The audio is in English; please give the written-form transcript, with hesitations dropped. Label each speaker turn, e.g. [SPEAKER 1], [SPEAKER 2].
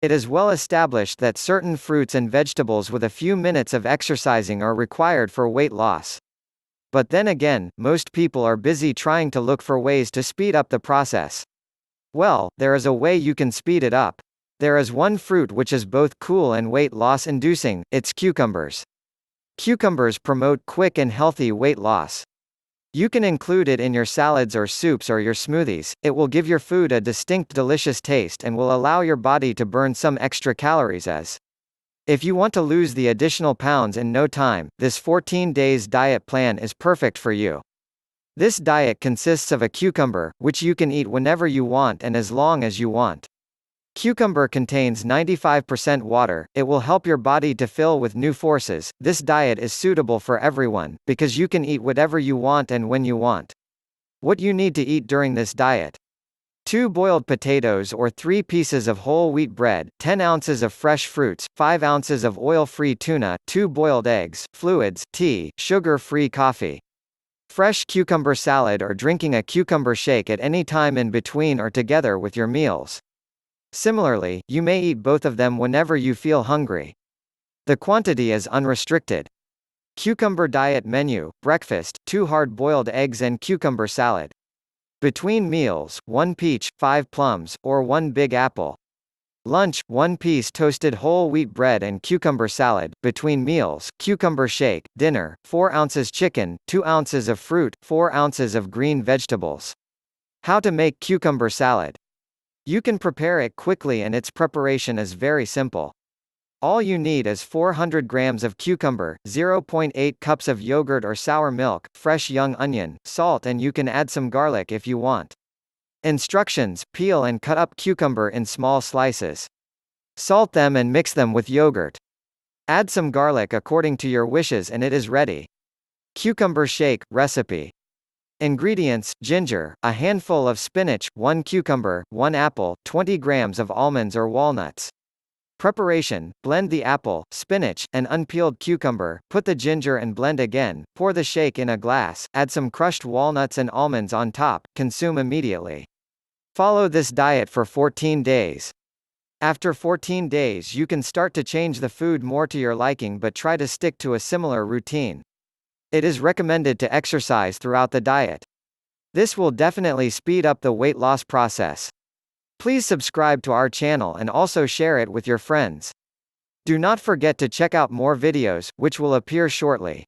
[SPEAKER 1] It is well established that certain fruits and vegetables with a few minutes of exercising are required for weight loss. But then again, most people are busy trying to look for ways to speed up the process. Well, there is a way you can speed it up. There is one fruit which is both cool and weight loss inducing, it's cucumbers. Cucumbers promote quick and healthy weight loss. You can include it in your salads or soups or your smoothies. It will give your food a distinct delicious taste and will allow your body to burn some extra calories as. If you want to lose the additional pounds in no time, this 14 days diet plan is perfect for you. This diet consists of a cucumber, which you can eat whenever you want and as long as you want. Cucumber contains 95% water, it will help your body to fill with new forces. This diet is suitable for everyone, because you can eat whatever you want and when you want. What you need to eat during this diet: 2 boiled potatoes or 3 pieces of whole wheat bread, 10 ounces of fresh fruits, 5 ounces of oil-free tuna, 2 boiled eggs, fluids, tea, sugar-free coffee. Fresh cucumber salad or drinking a cucumber shake at any time in between or together with your meals. Similarly, you may eat both of them whenever you feel hungry. The quantity is unrestricted. Cucumber diet menu: breakfast, 2 hard-boiled eggs and cucumber salad. Between meals, 1 peach, 5 plums, or 1 big apple. Lunch, 1 piece toasted whole wheat bread and cucumber salad. Between meals, cucumber shake. Dinner, 4 ounces chicken, 2 ounces of fruit, 4 ounces of green vegetables. How to make cucumber salad. You can prepare it quickly and its preparation is very simple. All you need is 400 grams of cucumber, 0.8 cups of yogurt or sour milk, fresh young onion, salt, and you can add some garlic if you want. Instructions: peel and cut up cucumber in small slices. Salt them and mix them with yogurt. Add some garlic according to your wishes and it is ready. Cucumber shake recipe. Ingredients: ginger, a handful of spinach, 1 cucumber, 1 apple, 20 grams of almonds or walnuts. Preparation: blend the apple, spinach, and unpeeled cucumber, put the ginger and blend again, pour the shake in a glass, add some crushed walnuts and almonds on top, consume immediately. Follow this diet for 14 days. After 14 days you can start to change the food more to your liking, but try to stick to a similar routine. It is recommended to exercise throughout the diet. This will definitely speed up the weight loss process. Please subscribe to our channel and also share it with your friends. Do not forget to check out more videos, which will appear shortly.